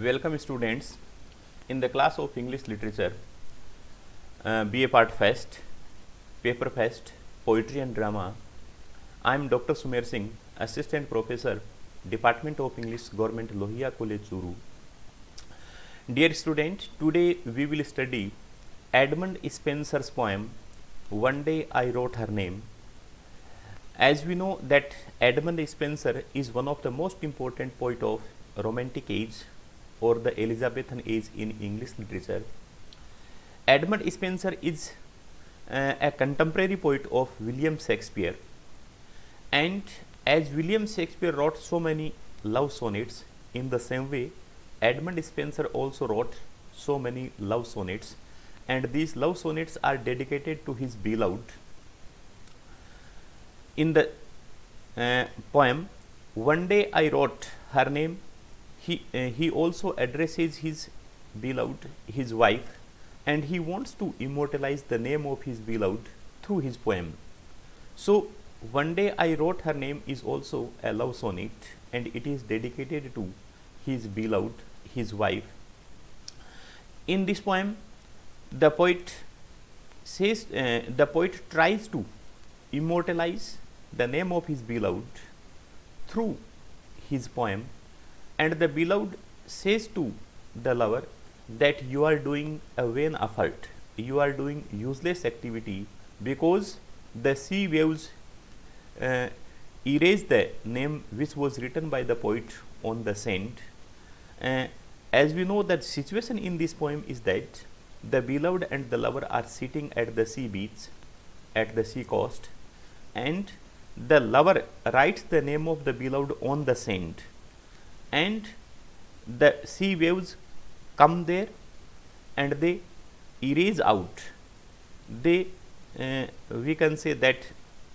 Welcome students in the class of English Literature, BA Part Fest, Paper Fest, Poetry and Drama. I am Dr. Sumer Singh, Assistant Professor, Department of English, Government Lohia College, Churu. Dear student, today we will study Edmund Spenser's poem, One Day I Wrote Her Name. As we know that Edmund Spenser is one of the most important poet of Romantic age or the Elizabethan age in English literature. Edmund Spenser is a contemporary poet of William Shakespeare, and as William Shakespeare wrote so many love sonnets, in the same way Edmund Spenser also wrote so many love sonnets, and these love sonnets are dedicated to his beloved. In the poem One Day I Wrote Her Name, he also addresses his beloved, his wife, and he wants to immortalize the name of his beloved through his poem. So, One Day I Wrote Her Name is also a love sonnet, and it is dedicated to his beloved, his wife. In this poem, the poet tries to immortalize the name of his beloved through his poem, and the beloved says to the lover that you are doing a vain effort, you are doing useless activity, because the sea waves erase the name which was written by the poet on the sand. As we know, that situation in this poem is that the beloved and the lover are sitting at the sea beach, at the sea coast, and the lover writes the name of the beloved on the sand, and the sea waves come there and they erase out, they we can say that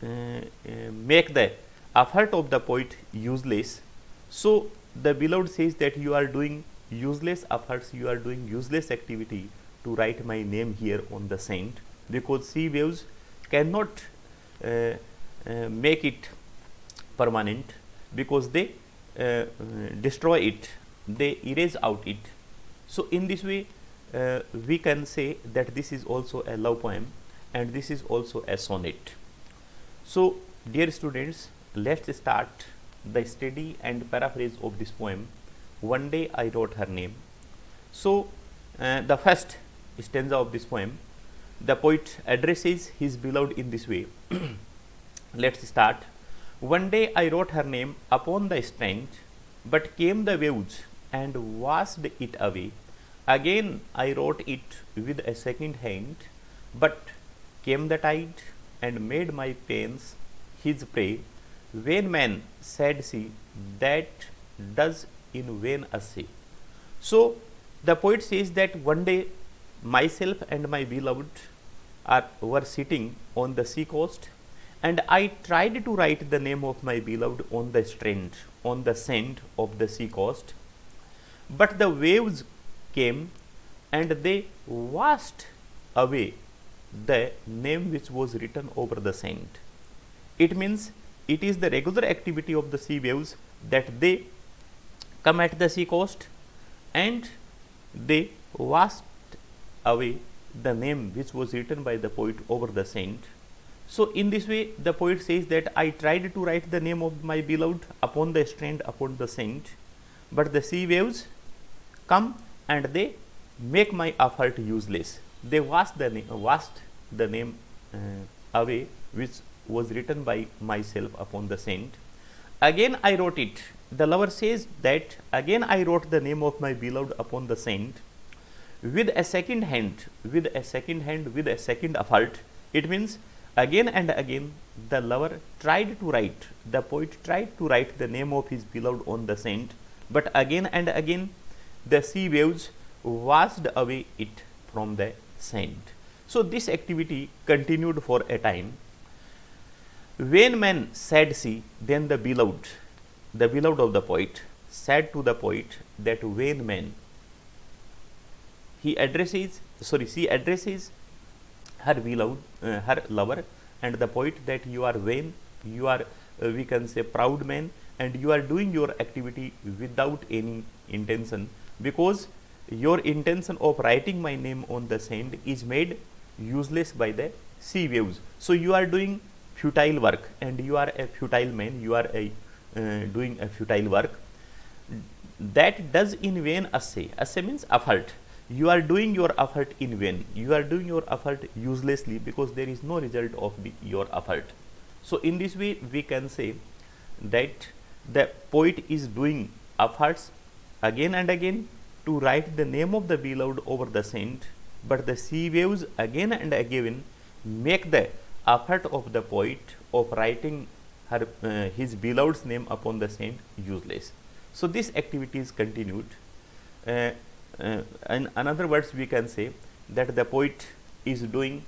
make the effort of the poet useless. So, the beloved says that you are doing useless efforts, you are doing useless activity to write my name here on the sand, because sea waves cannot make it permanent, because they destroy it, they erase out it. So, in this way we can say that this is also a love poem and this is also a sonnet. So, dear students, let us start the study and paraphrase of this poem, One Day I Wrote Her Name. So, the first stanza of this poem, the poet addresses his beloved in this way. Let us start. One day I wrote her name upon the strand, but came the waves and washed it away. Again I wrote it with a second hand, but came the tide and made my pains his prey. Vain man, said she, that does in vain essay. So, the poet says that one day myself and my beloved were sitting on the sea coast, and I tried to write the name of my beloved on the strand, on the sand of the sea coast, but the waves came and they washed away the name which was written over the sand. It means it is the regular activity of the sea waves that they come at the sea coast and they washed away the name which was written by the poet over the sand. So, in this way the poet says that I tried to write the name of my beloved upon the strand, upon the sand, but the sea waves come and they make my effort useless. They washed the name away which was written by myself upon the sand. Again I wrote it. The lover says that again I wrote the name of my beloved upon the sand with a second hand, with a second effort. It means again and again the lover tried to write, the poet tried to write the name of his beloved on the sand, but again and again the sea waves washed away it from the sand. So, this activity continued for a time. Vain man, said she, then the beloved of the poet, said to the poet that vain man. She addresses her beloved, her lover, and the poet that you are vain, you are we can say proud man, and you are doing your activity without any intention, because your intention of writing my name on the sand is made useless by the sea waves. So you are doing futile work, and you are a futile man, you are doing a futile work. That does in vain assay. Assay means effort. You are doing your effort in vain. You are doing your effort uselessly, because there is no result of your effort. So in this way we can say that the poet is doing efforts again and again to write the name of the beloved over the sand, but the sea waves again and again make the effort of the poet of writing his beloved's name upon the sand useless. So this activity is continued. In another words, we can say that the poet is doing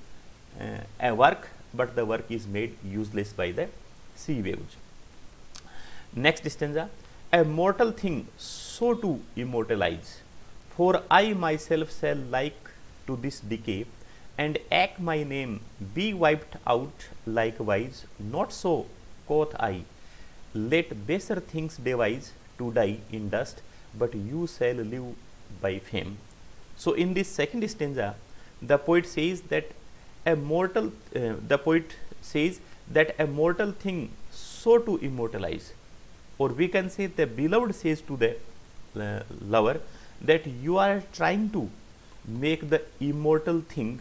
a work, but the work is made useless by the sea waves. Next stanza: a mortal thing so to immortalize, for I myself shall like to this decay, and ache my name be wiped out likewise. Not so, quoth I, let baser things devise to die in dust, but you shall live by fame. So in this second stanza, the poet says that a mortal thing so to immortalize, or we can say the beloved says to the lover that you are trying to make the mortal thing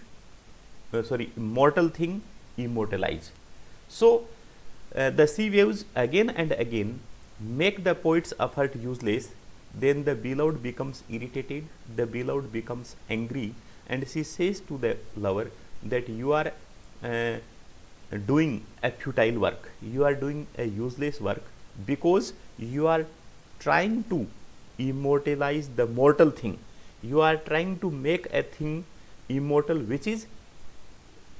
immortalize. So the sea waves again and again make the poet's effort useless. Then the beloved becomes irritated, the beloved becomes angry, and she says to the lover that you are doing a futile work, you are doing a useless work, because you are trying to immortalize the mortal thing. You are trying to make a thing immortal which is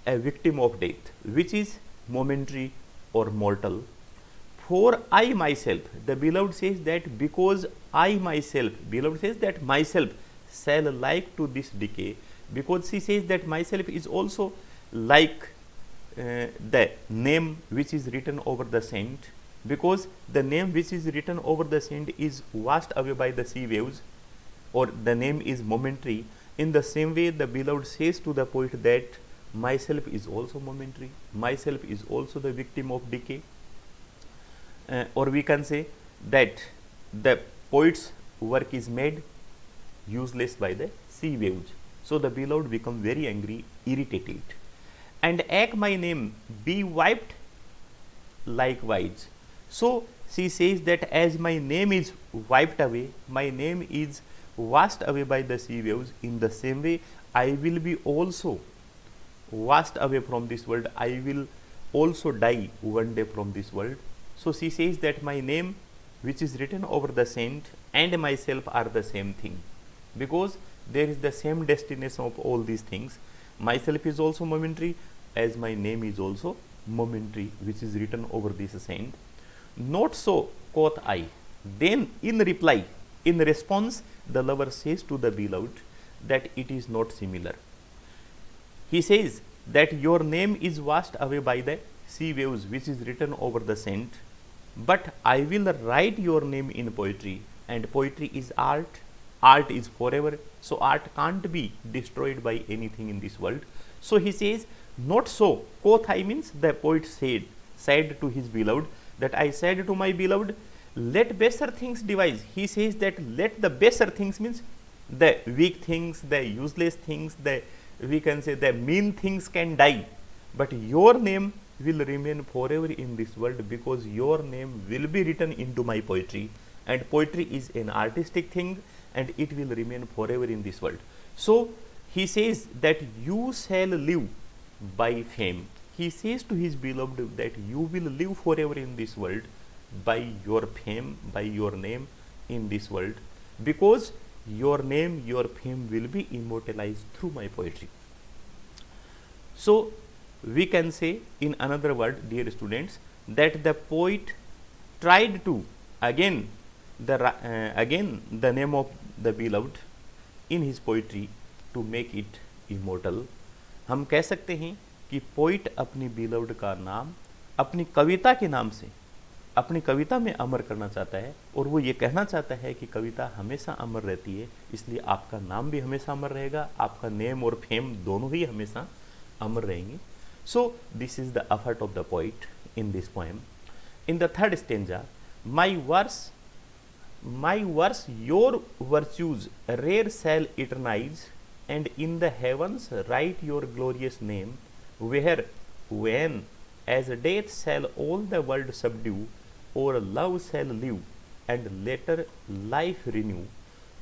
a victim of death, which is momentary or mortal. For I myself, the beloved says that because I myself, beloved says that myself shall like to this decay, because she says that myself is also like the name which is written over the sand, because the name which is written over the sand is washed away by the sea waves, or the name is momentary. In the same way, the beloved says to the poet that myself is also momentary, myself is also the victim of decay. Or we can say that the poet's work is made useless by the sea waves. So the beloved become very angry, irritated, and ache my name be wiped likewise. So she says that as my name is wiped away, my name is washed away by the sea waves, in the same way I will be also washed away from this world. I will also die one day from this world. So she says that my name which is written over the sand and myself are the same thing, because there is the same destination of all these things. Myself is also momentary, as my name is also momentary, which is written over this sand. Not so, quoth I. Then in reply, in response, the lover says to the beloved that it is not similar. He says that your name is washed away by the sea waves which is written over the sand, but I will write your name in poetry, and poetry is art, art is forever, so art can't be destroyed by anything in this world. So he says, not so, quoth I means the poet said to his beloved that I said to my beloved, let baser things devise. He says that let the baser things means the weak things, the useless things, we can say the mean things can die, but your name will remain forever in this world, because your name will be written into my poetry, and poetry is an artistic thing and it will remain forever in this world. So he says that you shall live by fame. He says to his beloved that you will live forever in this world by your fame, by your name in this world, because your name, your fame will be immortalized through my poetry. So we can say in another word, dear students, that the poet tried to again the name of the beloved in his poetry to make it immortal. हम कह सकते हैं कि poet अपनी beloved का नाम अपनी कविता के नाम से अपनी कविता में अमर करना चाहता है और वो ये कहना चाहता है कि कविता हमेशा अमर रहती है, इसलिए आपका नाम भी हमेशा अमर रहेगा, आपका नेम और फेम दोनों ही हमेशा अमर रहेंगे. So this is the effort of the poet in this poem. In the third stanza, my verse your virtues rare shall eternize, and in the heavens write your glorious name, where when as death shall all the world subdue, or love shall live and later life renew.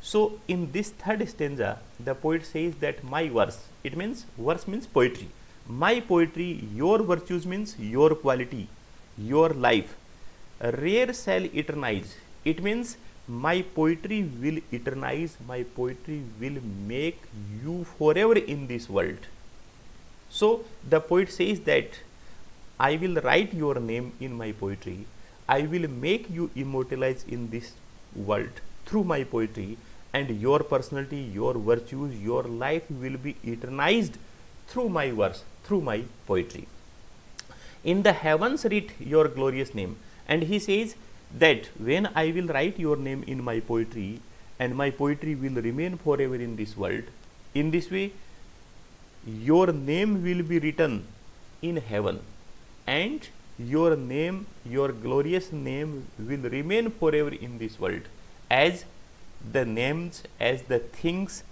So in this third stanza the poet says that my verse, it means verse means poetry, my poetry, your virtues means your quality, your life, rare shall eternize, it means my poetry will eternize, my poetry will make you forever in this world. So the poet says that I will write your name in my poetry, I will make you immortalize in this world through my poetry, and your personality, your virtues, your life will be eternized through my verse, through my poetry. In the heavens writ your glorious name, and he says that when I will write your name in my poetry, and my poetry will remain forever in this world, in this way your name will be written in heaven, and your name, your glorious name will remain forever in this world, as the names, as the things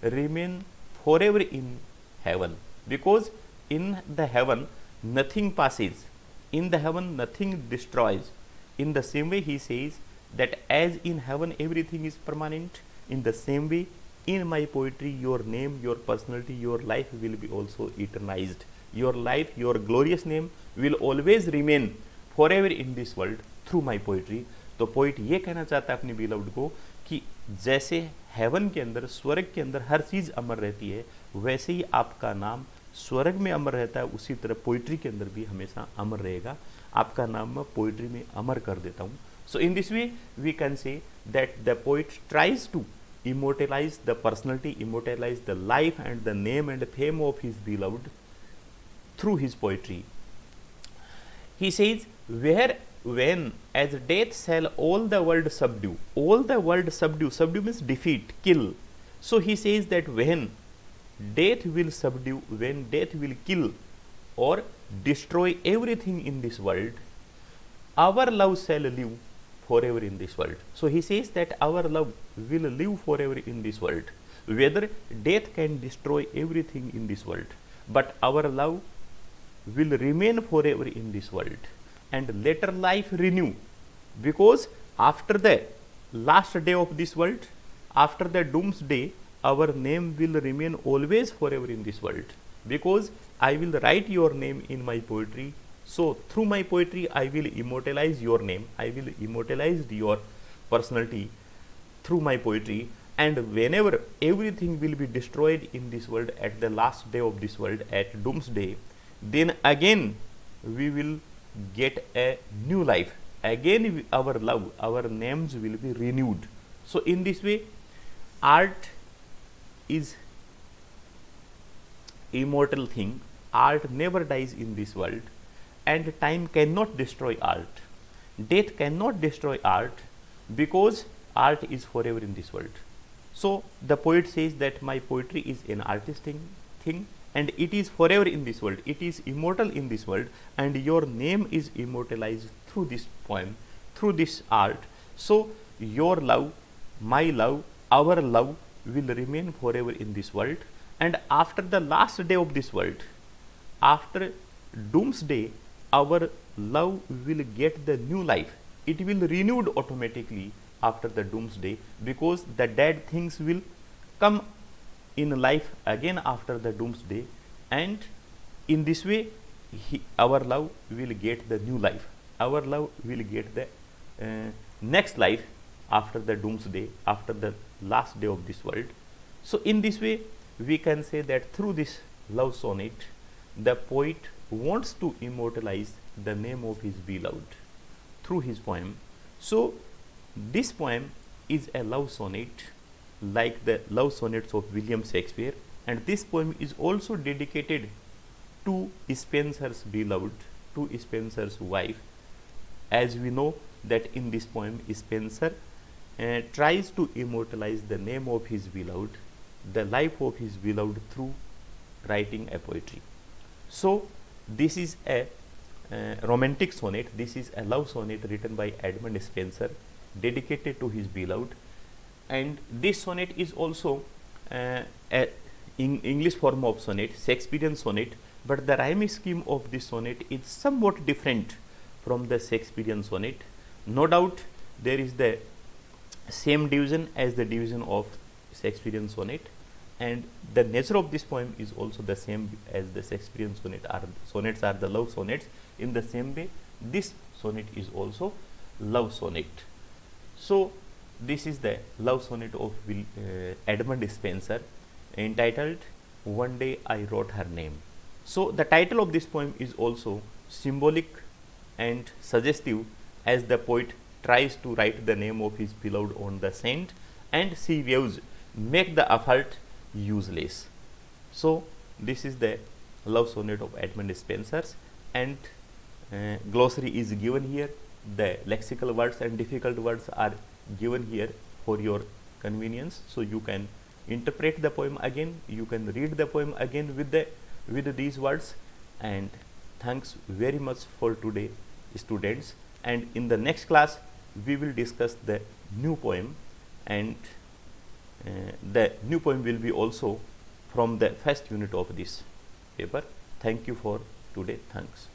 remain forever in heaven, because in the heaven nothing passes, in the heaven nothing destroys. In the same way he says that as in heaven everything is permanent, in the same way in my poetry your name, your personality, your life will be also eternized. Your life, your glorious name will always remain forever in this world through my poetry. तो poet ये कहना चाहता है अपनी beloved को कि जैसे haven के अंदर, स्वर्ग के अंदर हर चीज़ अमर रहती है, वैसे ही आपका नाम स्वर्ग में अमर रहता है, उसी तरह पोइट्री के अंदर भी हमेशा अमर रहेगा. आपका नाम मैं पोइट्री में अमर कर देता हूँ. So in this way we can say that the poet tries to immortalize the personality, immortalize the life and the name and fame of his beloved through his poetry. He says, where when as death shall all the world subdue, all the world subdue, subdue means defeat, kill. So he says that when death will subdue, when death will kill or destroy everything in this world, our love shall live forever in this world. So he says that our love will live forever in this world, whether death can destroy everything in this world, but our love will remain forever in this world, and later life renew, because after the last day of this world, after the doomsday, our name will remain always forever in this world, because I will write your name in my poetry. So through my poetry I will immortalize your name, I will immortalize your personality through my poetry, and whenever everything will be destroyed in this world at the last day of this world, at doomsday, then again we will get a new life, again our love, our names will be renewed. So in this way art is immortal thing, art never dies in this world, and time cannot destroy art, death cannot destroy art, because art is forever in this world. So the poet says that my poetry is an artistic thing, and it is forever in this world, it is immortal in this world, and your name is immortalized through this poem, through this art. So your love, my love, our love will remain forever in this world, and after the last day of this world, after doomsday, our love will get the new life, it will renewed automatically after the doomsday, because the dead things will come in life again after the doomsday, and in this way our love will get the new life, our love will get the next life after the doomsday, after the last day of this world. So in this way we can say that through this love sonnet the poet wants to immortalize the name of his beloved through his poem. So this poem is a love sonnet like the love sonnets of William Shakespeare, and this poem is also dedicated to Spenser's beloved, to Spenser's wife, As we know that in this poem, Spenser tries to immortalize the name of his beloved, the life of his beloved through writing a poetry. So this is a romantic sonnet. This is a love sonnet written by Edmund Spenser, dedicated to his beloved, and this sonnet is also a English form of sonnet, Shakespearean sonnet, but the rhyming scheme of this sonnet is somewhat different from the Shakespearean sonnet. No doubt there is the same division as the division of Shakespearean sonnet, and the nature of this poem is also the same as the Shakespearean sonnet. Sonnets are the love sonnets. In the same way, this sonnet is also love sonnet. So this is the love sonnet of Edmund Spenser, entitled "One Day I Wrote Her Name." So the title of this poem is also symbolic and suggestive, as the poet tries to write the name of his beloved on the sand, and sea waves make the effort useless. So this is the love sonnet of Edmund Spenser, and glossary is given here. The lexical words and difficult words are given here for your convenience, so you can interpret the poem again, you can read the poem again with these words. And thanks very much for today, students, and in the next class we will discuss the new poem, and the new poem will be also from the first unit of this paper. Thank you for today. Thanks.